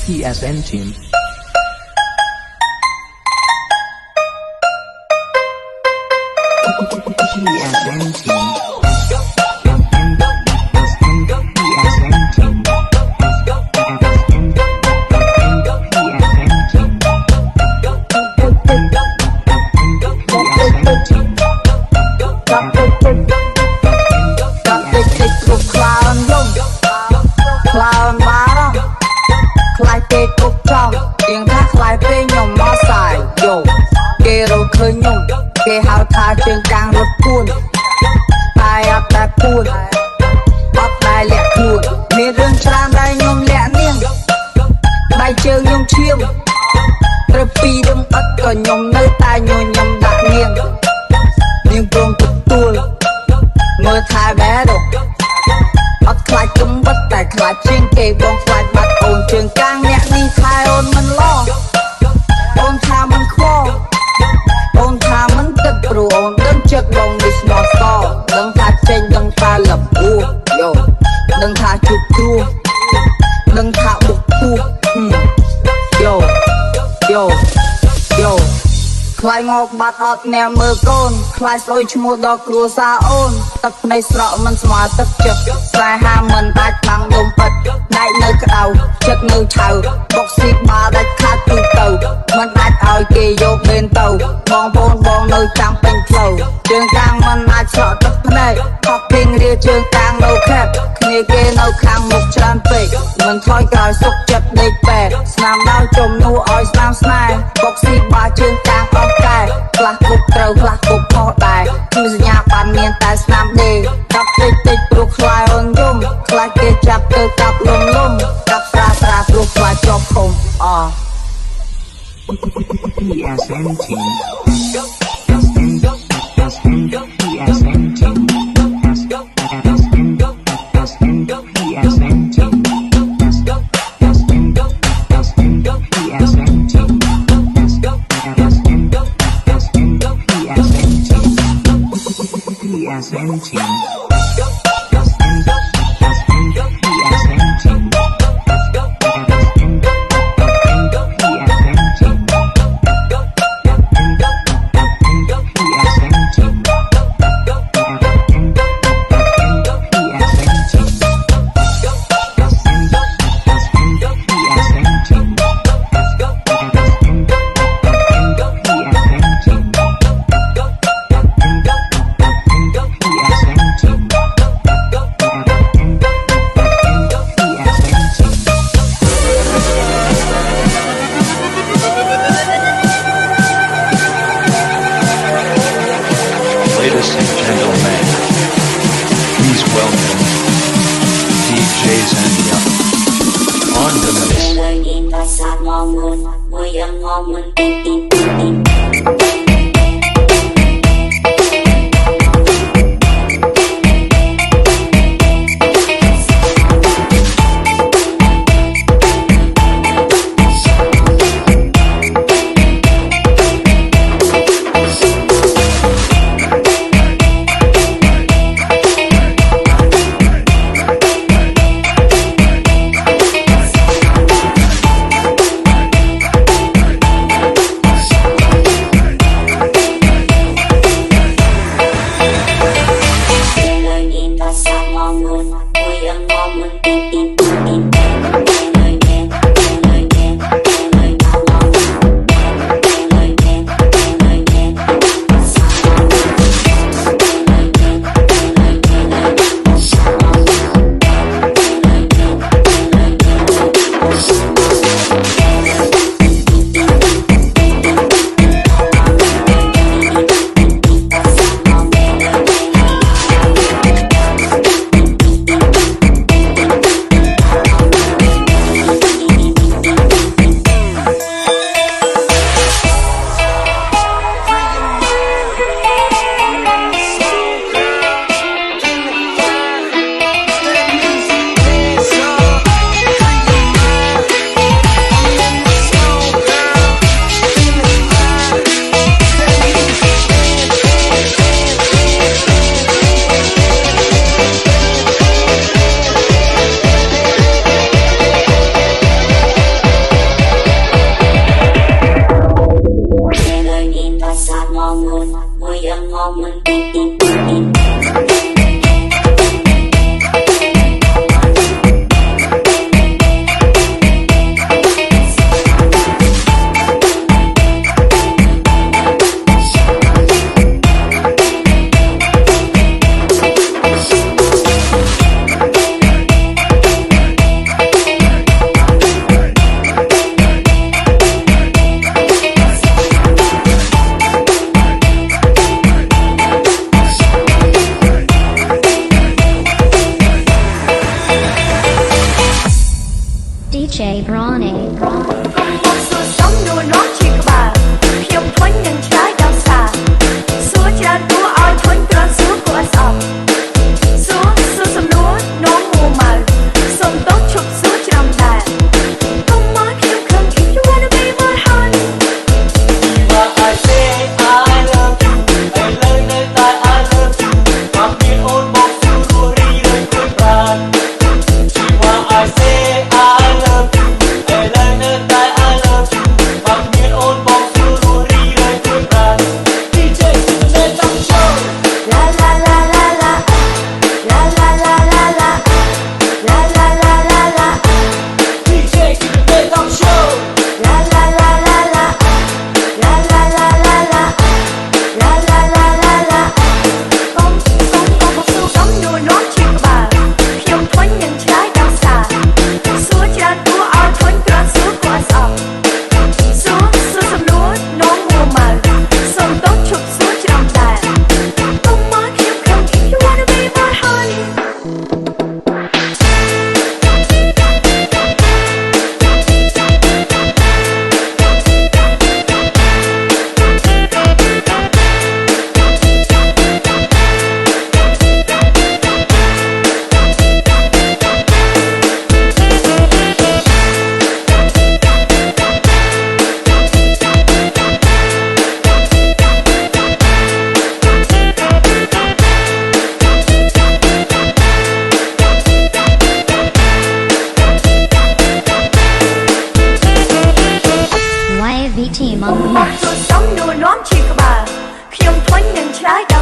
PSN Team PSN Teamគេហៅថាជើងកាំងរត់ពួនតែអត់តែពួនអត់តែលាក់ខ្លួនមានរឿងច្រើនដែលខ្ញុំលាក់នាងដៃជើងខ្ញុំឈាមត្រូវពីរំអិតក៏ខ្ញុំនៅតែញញឹមដាក់នាងព្រមទទួលមើលថែបែរអត់ខ្លាចគំបិតតែខ្លាចជាងគេបងខ្លាចបាត់អូនជើងកាំងអ្នកនេះថែអូនមិនឡអូនថាមិនខ្វល់អូនថាមិនទឹកព្រោះអូនដឹងចិត្តបងនេះស្មោះសរដឹងថាចេញដឹងថាលំអួរយោដឹងថាជុកគ្រោះដឹងថាបុកពោះយោខ្លាយងកបាត់អត់អ្នកមើលកូនខ្លាយស្អុយឈ្មោះដល់គ្រួសារអូនទឹកភ្នែកស្រក់មិនស្មើទឹកចិត្តស្នេហាមិនអាចបាំងលំពិតដែកនៅក្តៅចិត្តនៅឆៅបុកស៊ីបាដាច់ខាត់ទូទៅមិនអាចឲ្យគេយកបេនទៅបងប្អូនបងនៅចាំពេញផ្លូវជើងកាំងមិនអាចស្រក់ទឹកភ្នែកខកពីងរាជើងកាំងនៅខេបគ្នាគេនៅខាងមុខច្រើនពេកមិនថយក្រោយសុកចិត្តដេកបែស្នាមដៅចំនួឲ្យស្នាមស្នេហ៍បុកស៊ីបាជើងកាំងអស់កែខ្លះគប់ត្រូវខ្លះគប់ខុសដែរគឺសញ្ញាបានមានតែស្នាមដេកកាប់តិចព្រោះខ្លាយអូនយំខ្លាចគេចាប់ទៅកាប់លំកាប់ស្រាព្រោះខ្លាចជាប់ឃុំPSN Team PSN Team Ladies and gentlemen, please welcome DJ Zania on the mix. Ronnie មកសួរសំនួរនោះជាក្បាលខ្ញុំធន់នឹងឆ្លើយដល់សារសួរច្រើនតួឲ្យធន់គ្រាន់សួរគួរឲ្យស្អប់សួរសំនួរនោះមួម៉ៅសុំទោសឈប់សួរច្រំដែរកុំមកខ្ញុំខំ if you wanna be my honey What I say I love you ឥឡូវនៅតែ I love you មកមានអូនមកសួររួចរីរងខ្លួនប្រាណ What I say I love you ឥឡូវនៅតែ I love you មកមានអូនមកសួររួចរីរងខ្លួនប្រាណ DJ Let them show La la la la la La la la la la La la la la la DJ Let them show La la la la la La la la la la La la la la la កុំមកសួរសំនួរនោះជាក្បាលខ្ញុំធន់នឹងឆ្លើយដល់សារសួរច្រើនតួឲ្យធន់គ្រាន់សួរគួរឲ្យស្អប់សួរសំនួរនោះមួម៉ៅសុំទោសឈប់សួរច្រំដែរកុំមកខ្ញុំខំ if you wanna be my honey YVT មក មកសួរសំនួរនាំជាក្បាលខ្ញុំធន់នឹងឆ្លើយដល់